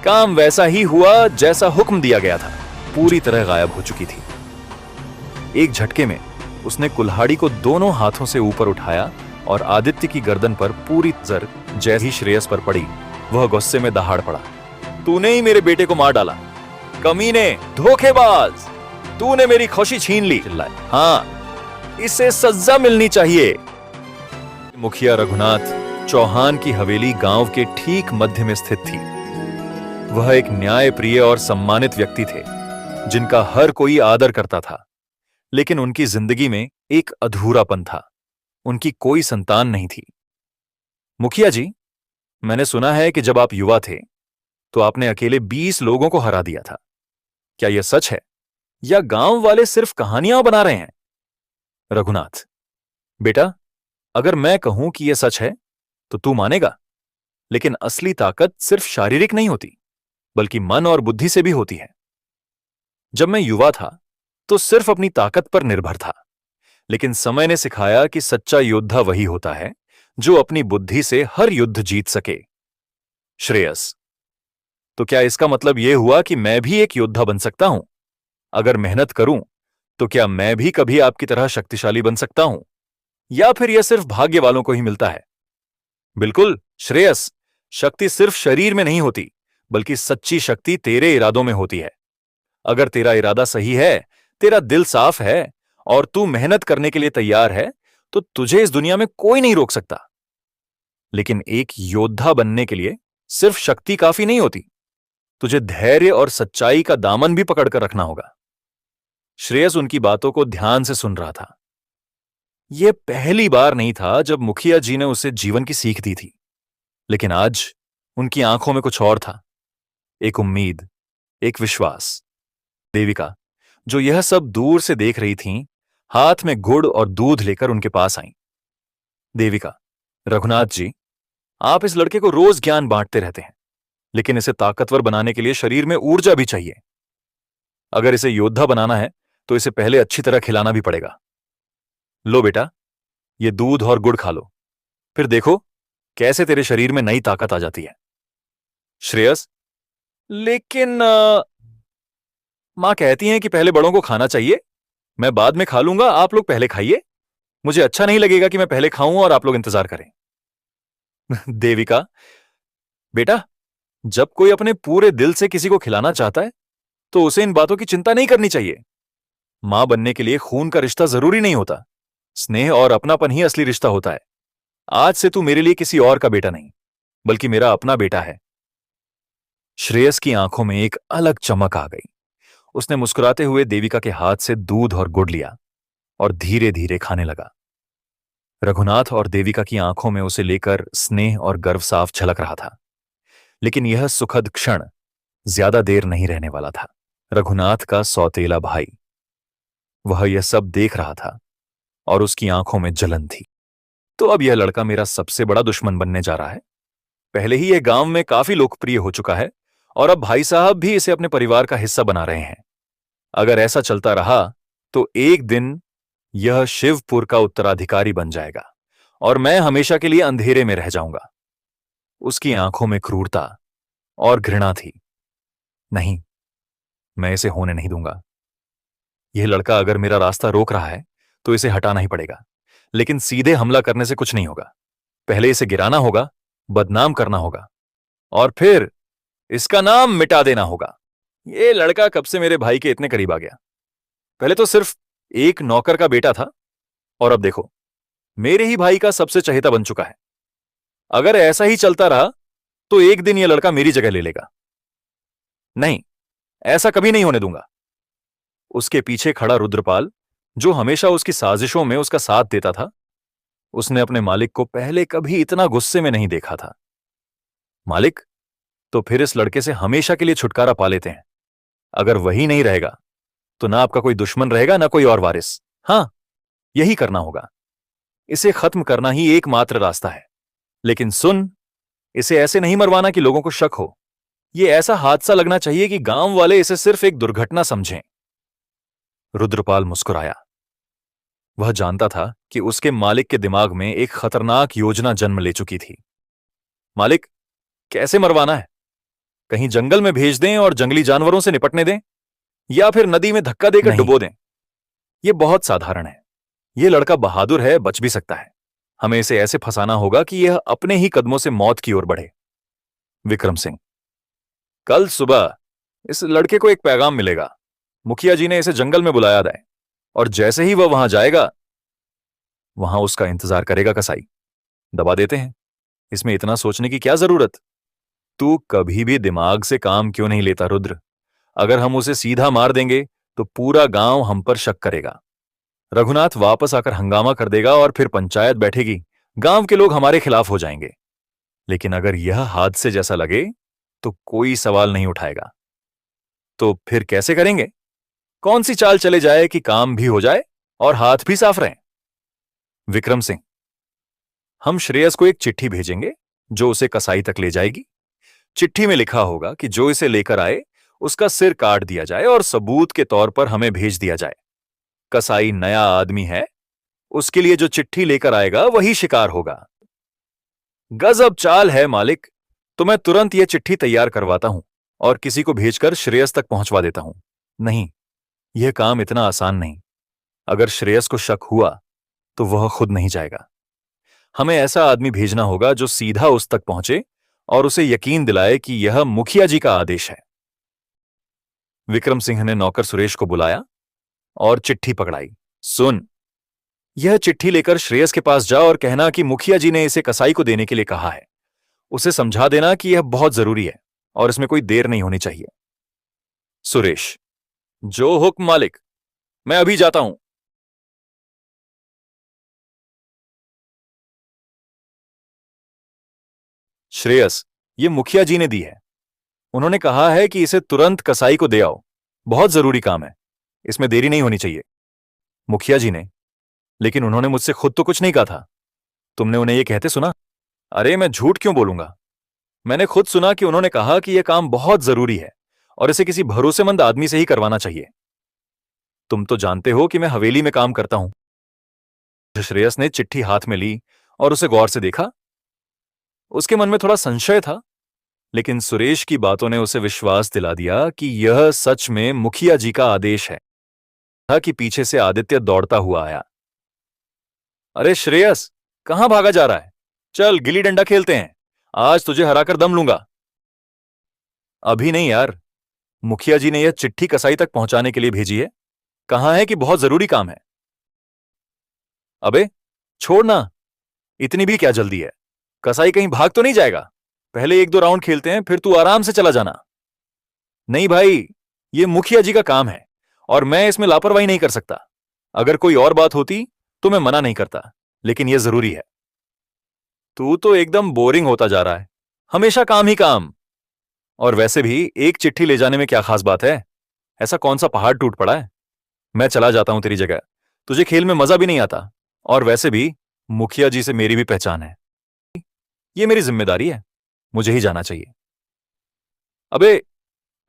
काम वैसा ही हुआ जैसा हुक्म दिया गया था। पूरी तरह गायब हो चुकी थी। एक झटके में उसने कुल्हाड़ी को दोनों हाथों से ऊपर उठाया और आदित्य की गर्दन पर पूरी जर जैसे ही श्रेयस पर पड़ी, वह गुस्से में दहाड़ पड़ा। तूने ही मेरे बेटे को मार डाला, कमीने, धोखेबाज, तूने मेरी खुशी छीन ली। चिल्लाए। हाँ, इसे सजा मिलनी चाहिए। मुखिया रघुनाथ चौहान की हवेली गांव के ठीक मध्य में स्थित थी। वह एक न्यायप्रिय और सम्मानित व्यक्ति थे, जिनका हर कोई आदर करता था। लेकिन उनकी जिंदगी में एक अधूरापन था। उनकी कोई संतान नहीं थी। मुखिया जी, मैंने सुना है कि जब आप युवा थे तो आपने अकेले 20 लोगों को हरा दिया था। क्या यह सच है या गांव वाले सिर्फ कहानियां बना रहे हैं? रघुनाथ, बेटा, अगर मैं कहूं कि यह सच है तो तू मानेगा, लेकिन असली ताकत सिर्फ शारीरिक नहीं होती, बल्कि मन और बुद्धि से भी होती है। जब मैं युवा था तो सिर्फ अपनी ताकत पर निर्भर था, लेकिन समय ने सिखाया कि सच्चा योद्धा वही होता है जो अपनी बुद्धि से हर युद्ध जीत सके। श्रेयस, तो क्या इसका मतलब यह हुआ कि मैं भी एक योद्धा बन सकता हूं? अगर मेहनत करूं तो क्या मैं भी कभी आपकी तरह शक्तिशाली बन सकता हूं, या फिर यह सिर्फ भाग्य वालों को ही मिलता है? बिल्कुल श्रेयस, शक्ति सिर्फ शरीर में नहीं होती, बल्कि सच्ची शक्ति तेरे इरादों में होती है। अगर तेरा इरादा सही है, तेरा दिल साफ है और तू मेहनत करने के लिए तैयार है, तो तुझे इस दुनिया में कोई नहीं रोक सकता। लेकिन एक योद्धा बनने के लिए सिर्फ शक्ति काफी नहीं होती, तुझे धैर्य और सच्चाई का दामन भी पकड़कर रखना होगा। श्रेयस उनकी बातों को ध्यान से सुन रहा था। यह पहली बार नहीं था जब मुखिया जी ने उसे जीवन की सीख दी थी, लेकिन आज उनकी आंखों में कुछ और था। एक उम्मीद, एक विश्वास। देविका, जो यह सब दूर से देख रही थीं, हाथ में गुड़ और दूध लेकर उनके पास आईं। देविका, रघुनाथ जी, आप इस लड़के को रोज ज्ञान बांटते रहते हैं, लेकिन इसे ताकतवर बनाने के लिए शरीर में ऊर्जा भी चाहिए। अगर इसे योद्धा बनाना है तो इसे पहले अच्छी तरह खिलाना भी पड़ेगा। लो बेटा, ये दूध और गुड़ खा लो, फिर देखो कैसे तेरे शरीर में नई ताकत आ जाती है। श्रेयस, लेकिन मां कहती हैं कि पहले बड़ों को खाना चाहिए। मैं बाद में खा लूंगा, आप लोग पहले खाइए। मुझे अच्छा नहीं लगेगा कि मैं पहले खाऊं और आप लोग इंतजार करें। देविका, बेटा, जब कोई अपने पूरे दिल से किसी को खिलाना चाहता है तो उसे इन बातों की चिंता नहीं करनी चाहिए। मां बनने के लिए खून का रिश्ता जरूरी नहीं होता, स्नेह और अपनापन ही असली रिश्ता होता है। आज से तू मेरे लिए किसी और का बेटा नहीं, बल्कि मेरा अपना बेटा है। श्रेयस की आंखों में एक अलग चमक आ गई। उसने मुस्कुराते हुए देविका के हाथ से दूध और गुड़ लिया और धीरे धीरे खाने लगा। रघुनाथ और देविका की आंखों में उसे लेकर स्नेह और गर्व साफ झलक रहा था। लेकिन यह सुखद क्षण ज्यादा देर नहीं रहने वाला था। रघुनाथ का सौतेला भाई, वह यह सब देख रहा था और उसकी आंखों में जलन थी। तो अब यह लड़का मेरा सबसे बड़ा दुश्मन बनने जा रहा है। पहले ही यह गांव में काफी लोकप्रिय हो चुका है और अब भाई साहब भी इसे अपने परिवार का हिस्सा बना रहे हैं। अगर ऐसा चलता रहा तो एक दिन यह शिवपुर का उत्तराधिकारी बन जाएगा और मैं हमेशा के लिए अंधेरे में रह जाऊंगा। उसकी आंखों में क्रूरता और घृणा थी। नहीं, मैं इसे होने नहीं दूंगा। यह लड़का अगर मेरा रास्ता रोक रहा है तो इसे हटाना ही पड़ेगा, लेकिन सीधे हमला करने से कुछ नहीं होगा। पहले इसे गिराना होगा, बदनाम करना होगा और फिर इसका नाम मिटा देना होगा। यह लड़का कब से मेरे भाई के इतने करीब आ गया? पहले तो सिर्फ एक नौकर का बेटा था और अब देखो मेरे ही भाई का सबसे चहेता बन चुका है। अगर ऐसा ही चलता रहा तो एक दिन यह लड़का मेरी जगह ले लेगा। नहीं, ऐसा कभी नहीं होने दूंगा। उसके पीछे खड़ा रुद्रपाल, जो हमेशा उसकी साजिशों में उसका साथ देता था, उसने अपने मालिक को पहले कभी इतना गुस्से में नहीं देखा था। मालिक, तो फिर इस लड़के से हमेशा के लिए छुटकारा पा लेते हैं। अगर वही नहीं रहेगा तो ना आपका कोई दुश्मन रहेगा ना कोई और वारिस। हां, यही करना होगा। इसे खत्म करना ही एकमात्र रास्ता है। लेकिन सुन, इसे ऐसे नहीं मरवाना कि लोगों को शक हो। यह ऐसा हादसा लगना चाहिए कि गांव वाले इसे सिर्फ एक दुर्घटना समझें। रुद्रपाल मुस्कुराया। वह जानता था कि उसके मालिक के दिमाग में एक खतरनाक योजना जन्म ले चुकी थी। मालिक, कैसे मरवाना है? कहीं जंगल में भेज दें और जंगली जानवरों से निपटने दें, या फिर नदी में धक्का देकर डुबो दें। यह बहुत साधारण है। यह लड़का बहादुर है, बच भी सकता है। हमें इसे ऐसे फंसाना होगा कि यह अपने ही कदमों से मौत की ओर बढ़े। विक्रम सिंह, कल सुबह इस लड़के को एक पैगाम मिलेगा। मुखिया जी ने इसे जंगल में बुलाया है, और जैसे ही वह वहां जाएगा, वहां उसका इंतजार करेगा कसाई। दबा देते हैं। इसमें इतना सोचने की क्या जरूरत? तू कभी भी दिमाग से काम क्यों नहीं लेता रुद्र? अगर हम उसे सीधा मार देंगे तो पूरा गांव हम पर शक करेगा। रघुनाथ वापस आकर हंगामा कर देगा और फिर पंचायत बैठेगी। गांव के लोग हमारे खिलाफ हो जाएंगे। लेकिन अगर यह हादसे जैसा लगे तो कोई सवाल नहीं उठाएगा। तो फिर कैसे करेंगे? कौन सी चाल चले जाए कि काम भी हो जाए और हाथ भी साफ रहें? विक्रम सिंह, हम श्रेयस को एक चिट्ठी भेजेंगे जो उसे कसाई तक ले जाएगी। चिट्ठी में लिखा होगा कि जो इसे लेकर आए उसका सिर काट दिया जाए और सबूत के तौर पर हमें भेज दिया जाए। कसाई नया आदमी है, उसके लिए जो चिट्ठी लेकर आएगा वही शिकार होगा। गजब चाल है मालिक। तो मैं तुरंत यह चिट्ठी तैयार करवाता हूं और किसी को भेजकर श्रेयस तक पहुंचवा देता हूं। नहीं, यह काम इतना आसान नहीं। अगर श्रेयस को शक हुआ तो वह खुद नहीं जाएगा। हमें ऐसा आदमी भेजना होगा जो सीधा उस तक पहुंचे और उसे यकीन दिलाए कि यह मुखिया जी का आदेश है। विक्रम सिंह ने नौकर सुरेश को बुलाया और चिट्ठी पकड़ाई। सुन, यह चिट्ठी लेकर श्रेयस के पास जा और कहना कि मुखिया जी ने इसे कसाई को देने के लिए कहा है। उसे समझा देना कि यह बहुत जरूरी है और इसमें कोई देर नहीं होनी चाहिए। सुरेश, जो हुक्म मालिक। मैं अभी जाता हूं। श्रेयस, ये मुखिया जी ने दी है। उन्होंने कहा है कि इसे तुरंत कसाई को दे आओ। बहुत जरूरी काम है, इसमें देरी नहीं होनी चाहिए। मुखिया जी ने? लेकिन उन्होंने मुझसे खुद तो कुछ नहीं कहा था। तुमने उन्हें यह कहते सुना? अरे मैं झूठ क्यों बोलूंगा। मैंने खुद सुना कि उन्होंने कहा कि यह काम बहुत जरूरी है और इसे किसी भरोसेमंद आदमी से ही करवाना चाहिए। तुम तो जानते हो कि मैं हवेली में काम करता हूं। श्रेयस ने चिट्ठी हाथ में ली और उसे गौर से देखा। उसके मन में थोड़ा संशय था, लेकिन सुरेश की बातों ने उसे विश्वास दिला दिया कि यह सच में मुखिया जी का आदेश है। था कि पीछे से आदित्य दौड़ता हुआ आया। अरे श्रेयस, कहां भागा जा रहा है? चल गिल्ली डंडा खेलते हैं। आज तुझे हराकर दम लूंगा। अभी नहीं यार, मुखिया जी ने यह चिट्ठी कसाई तक पहुंचाने के लिए भेजी है। कहा है कि बहुत जरूरी काम है। अबे छोड़ना, इतनी भी क्या जल्दी है? कसाई कहीं भाग तो नहीं जाएगा? पहले एक दो राउंड खेलते हैं, फिर तू आराम से चला जाना। नहीं भाई, यह मुखिया जी का काम है और मैं इसमें लापरवाही नहीं कर सकता। अगर कोई और बात होती तो मैं मना नहीं करता, लेकिन यह जरूरी है। तू तो एकदम बोरिंग होता जा रहा है, हमेशा काम ही काम। और वैसे भी एक चिट्ठी ले जाने में क्या खास बात है? ऐसा कौन सा पहाड़ टूट पड़ा है? मैं चला जाता हूं तेरी जगह। तुझे खेल में मजा भी नहीं आता, और वैसे भी मुखिया जी से मेरी भी पहचान है। यह मेरी जिम्मेदारी है, मुझे ही जाना चाहिए। अबे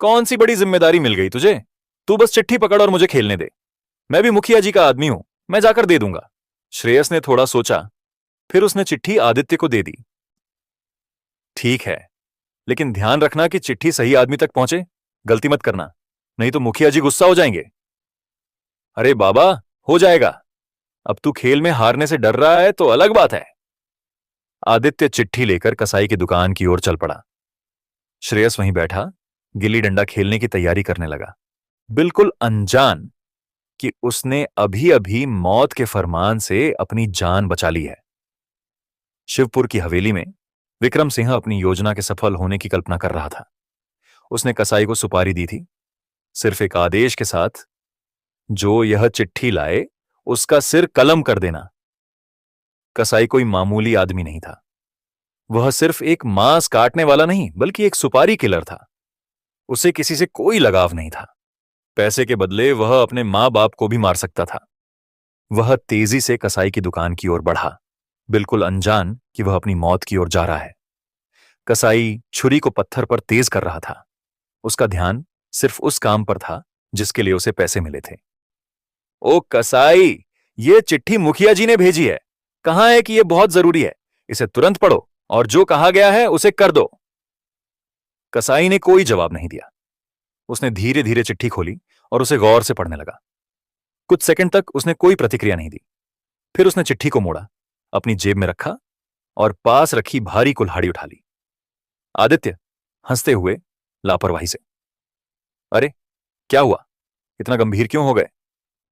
कौन सी बड़ी जिम्मेदारी मिल गई तुझे? तू बस चिट्ठी पकड़ और मुझे खेलने दे। मैं भी मुखिया जी का आदमी हूं, मैं जाकर दे दूंगा। श्रेयस ने थोड़ा सोचा, फिर उसने चिट्ठी आदित्य को दे दी। ठीक है, लेकिन ध्यान रखना कि चिट्ठी सही आदमी तक पहुंचे। गलती मत करना, नहीं तो मुखिया जी गुस्सा हो जाएंगे। अरे बाबा, हो जाएगा। अब तू खेल में हारने से डर रहा है तो अलग बात है। आदित्य चिट्ठी लेकर कसाई की दुकान की ओर चल पड़ा। श्रेयस वहीं बैठा गिल्ली डंडा खेलने की तैयारी करने लगा, बिल्कुल अनजान कि उसने अभी अभी मौत के फरमान से अपनी जान बचा ली है। शिवपुर की हवेली में विक्रम सिंह अपनी योजना के सफल होने की कल्पना कर रहा था। उसने कसाई को सुपारी दी थी, सिर्फ एक आदेश के साथ, जो यह चिट्ठी लाए उसका सिर कलम कर देना। कसाई कोई मामूली आदमी नहीं था। वह सिर्फ एक मांस काटने वाला नहीं, बल्कि एक सुपारी किलर था। उसे किसी से कोई लगाव नहीं था। पैसे के बदले वह अपने मां बाप को भी मार सकता था। वह तेजी से कसाई की दुकान की ओर बढ़ा, बिल्कुल अनजान कि वह अपनी मौत की ओर जा रहा है। कसाई छुरी को पत्थर पर तेज कर रहा था। उसका ध्यान सिर्फ उस काम पर था जिसके लिए उसे पैसे मिले थे। ओ कसाई, ये चिट्ठी मुखिया जी ने भेजी है। कहा है कि यह बहुत जरूरी है। इसे तुरंत पढ़ो और जो कहा गया है उसे कर दो। कसाई ने कोई जवाब नहीं दिया। उसने धीरे धीरे चिट्ठी खोली और उसे गौर से पढ़ने लगा। कुछ सेकंड तक उसने कोई प्रतिक्रिया नहीं दी। फिर उसने चिट्ठी को मोड़ा, अपनी जेब में रखा और पास रखी भारी कुल्हाड़ी उठा ली। आदित्य हंसते हुए लापरवाही से, अरे क्या हुआ, इतना गंभीर क्यों हो गए?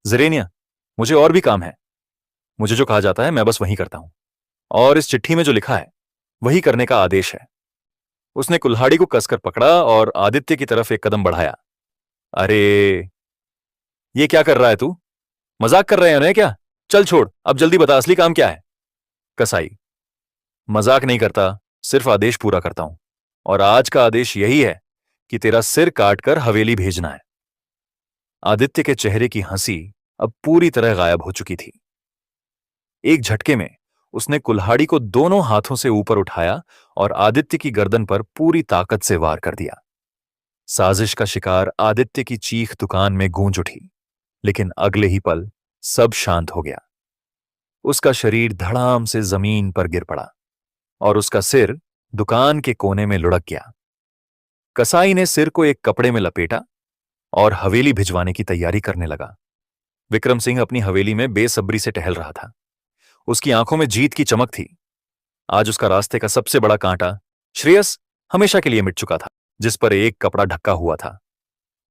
जरेनिया, मुझे और भी काम है। मुझे जो कहा जाता है मैं बस वही करता हूं, और इस चिट्ठी में जो लिखा है वही करने का आदेश है। उसने कुल्हाड़ी को कसकर पकड़ा और आदित्य की तरफ एक कदम बढ़ाया। अरे ये क्या कर रहा है तू? मजाक कर रहे हैं उन्हें क्या? चल छोड़, अब जल्दी बता असली काम क्या है? कसाई, मजाक नहीं करता, सिर्फ आदेश पूरा करता हूं, और आज का आदेश यही है कि तेरा सिर काटकर हवेली भेजना है। आदित्य के चेहरे की हंसी अब पूरी तरह गायब हो चुकी थी। एक झटके में उसने कुल्हाड़ी को दोनों हाथों से ऊपर उठाया और आदित्य की गर्दन पर पूरी ताकत से वार कर दिया। साजिश का शिकार आदित्य की चीख दुकान में गूंज उठी, लेकिन अगले ही पल सब शांत हो गया। उसका शरीर धड़ाम से जमीन पर गिर पड़ा और उसका सिर दुकान के कोने में लुढ़क गया। कसाई ने सिर को एक कपड़े में लपेटा और हवेली भिजवाने की तैयारी करने लगा। विक्रम सिंह अपनी हवेली में बेसब्री से टहल रहा था। उसकी आंखों में जीत की चमक थी। आज उसका रास्ते का सबसे बड़ा कांटा श्रेयस हमेशा के लिए मिट चुका था, जिस पर एक कपड़ा ढका हुआ था।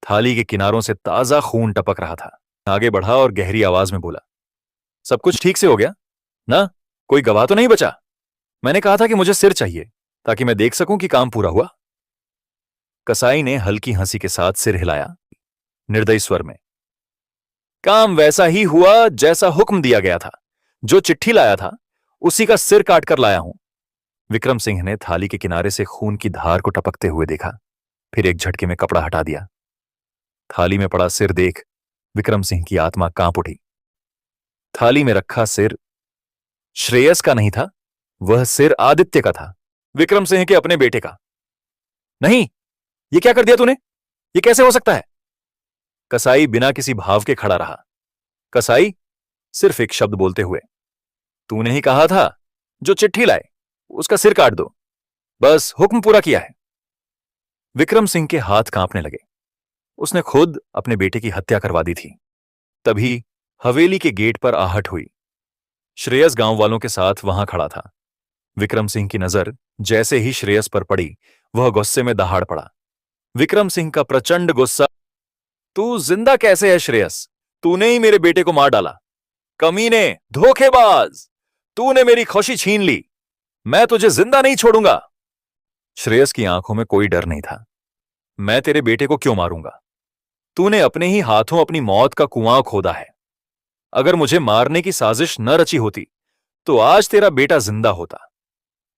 थाली के किनारों से ताजा खून टपक रहा था। आगे बढ़ा और गहरी आवाज में बोला, सब कुछ ठीक से हो गया ना? कोई गवाह तो नहीं बचा? मैंने कहा था कि मुझे सिर चाहिए ताकि मैं देख सकूं कि काम पूरा हुआ। कसाई ने हल्की हंसी के साथ सिर हिलाया, निर्दयी स्वर में, काम वैसा ही हुआ जैसा हुक्म दिया गया था। जो चिट्ठी लाया था उसी का सिर काटकर लाया हूं। विक्रम सिंह ने थाली के किनारे से खून की धार को टपकते हुए देखा, फिर एक झटके में कपड़ा हटा दिया। थाली में पड़ा सिर देख विक्रम सिंह की आत्मा कांप उठी। थाली में रखा सिर श्रेयस का नहीं था, वह सिर आदित्य का था, विक्रम सिंह के अपने बेटे का। नहीं, ये क्या कर दिया तूने? ये कैसे हो सकता है? कसाई बिना किसी भाव के खड़ा रहा। कसाई सिर्फ एक शब्द बोलते हुए, तूने ही कहा था जो चिट्ठी लाए उसका सिर काट दो, बस हुक्म पूरा किया है। विक्रम सिंह के हाथ कांपने लगे। उसने खुद अपने बेटे की हत्या करवा दी थी। तभी हवेली के गेट पर आहट हुई। श्रेयस गांव वालों के साथ वहां खड़ा था। विक्रम सिंह की नजर जैसे ही श्रेयस पर पड़ी, वह गुस्से में दहाड़ पड़ा। विक्रम सिंह का प्रचंड गुस्सा, तू जिंदा कैसे है श्रेयस? तूने ही मेरे बेटे को मार डाला। कमीने, धोखेबाज, तूने मेरी खुशी छीन ली। मैं तुझे जिंदा नहीं छोड़ूंगा। श्रेयस की आंखों में कोई डर नहीं था। मैं तेरे बेटे को क्यों मारूंगा? तूने अपने ही हाथों अपनी मौत का कुआं खोदा है। अगर मुझे मारने की साजिश न रची होती तो आज तेरा बेटा जिंदा होता।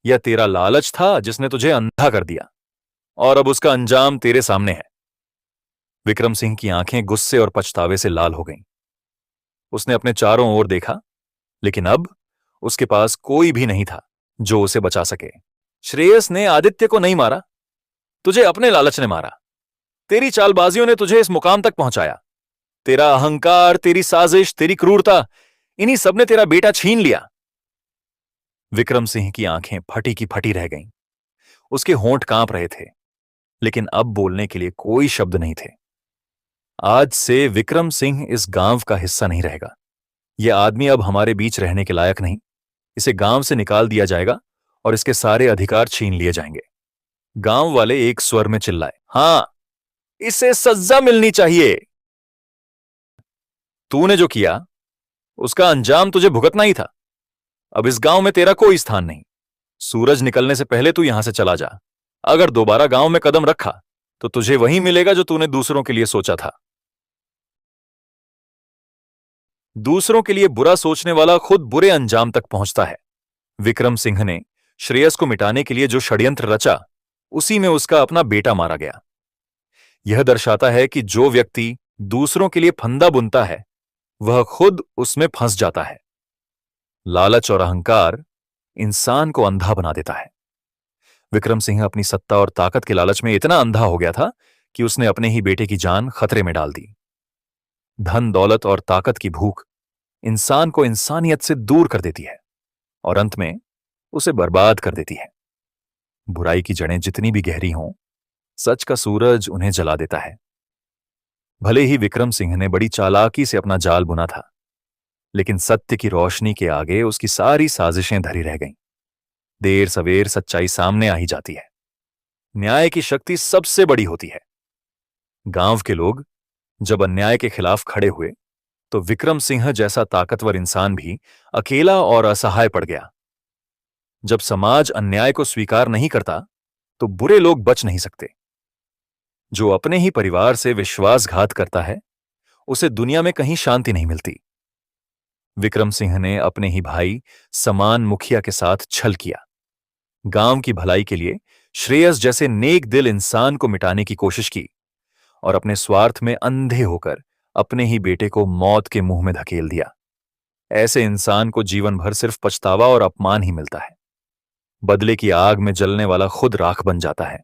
यह तेरा लालच था जिसने तुझे अंधा कर दिया, और अब उसका अंजाम तेरे सामने है। विक्रम सिंह की आंखें गुस्से और पछतावे से लाल हो गईं। उसने अपने चारों ओर देखा, लेकिन अब उसके पास कोई भी नहीं था जो उसे बचा सके। श्रेयस ने आदित्य को नहीं मारा, तुझे अपने लालच ने मारा। तेरी चालबाजियों ने तुझे इस मुकाम तक पहुंचाया। तेरा अहंकार, तेरी साजिश, तेरी क्रूरता, इन्हीं सब ने तेरा बेटा छीन लिया। विक्रम सिंह की आंखें फटी की फटी रह गईं। उसके होंठ कांप रहे थे, लेकिन अब बोलने के लिए कोई शब्द नहीं थे। आज से विक्रम सिंह इस गांव का हिस्सा नहीं रहेगा। यह आदमी अब हमारे बीच रहने के लायक नहीं। इसे गांव से निकाल दिया जाएगा और इसके सारे अधिकार छीन लिए जाएंगे। गांव वाले एक स्वर में चिल्लाए, हां, इसे सजा मिलनी चाहिए। तूने जो किया उसका अंजाम तुझे भुगतना ही था। अब इस गांव में तेरा कोई स्थान नहीं। सूरज निकलने से पहले तू यहां से चला जा। अगर दोबारा गांव में कदम रखा तो तुझे वही मिलेगा जो तूने दूसरों के लिए सोचा था। दूसरों के लिए बुरा सोचने वाला खुद बुरे अंजाम तक पहुंचता है। विक्रम सिंह ने श्रेयस को मिटाने के लिए जो षड्यंत्र रचा, उसी में उसका अपना बेटा मारा गया। यह दर्शाता है कि जो व्यक्ति दूसरों के लिए फंदा बुनता है वह खुद उसमें फंस जाता है। लालच और अहंकार इंसान को अंधा बना देता है। विक्रम सिंह अपनी सत्ता और ताकत के लालच में इतना अंधा हो गया था कि उसने अपने ही बेटे की जान खतरे में डाल दी। धन, दौलत और ताकत की भूख इंसान को इंसानियत से दूर कर देती है और अंत में उसे बर्बाद कर देती है। बुराई की जड़ें जितनी भी गहरी हों, सच का सूरज उन्हें जला देता है। भले ही विक्रम सिंह ने बड़ी चालाकी से अपना जाल बुना था, लेकिन सत्य की रोशनी के आगे उसकी सारी साजिशें धरी रह गईं। देर सवेर सच्चाई सामने आ ही जाती है। न्याय की शक्ति सबसे बड़ी होती है। गांव के लोग जब अन्याय के खिलाफ खड़े हुए तो विक्रम सिंह जैसा ताकतवर इंसान भी अकेला और असहाय पड़ गया। जब समाज अन्याय को स्वीकार नहीं करता तो बुरे लोग बच नहीं सकते। जो अपने ही परिवार से विश्वासघात करता है उसे दुनिया में कहीं शांति नहीं मिलती। विक्रम सिंह ने अपने ही भाई समान मुखिया के साथ छल किया। गांव की भलाई के लिए श्रेयस जैसे नेक दिल इंसान को मिटाने की कोशिश की और अपने स्वार्थ में अंधे होकर अपने ही बेटे को मौत के मुंह में धकेल दिया। ऐसे इंसान को जीवन भर सिर्फ पछतावा और अपमान ही मिलता है। बदले की आग में जलने वाला खुद राख बन जाता है।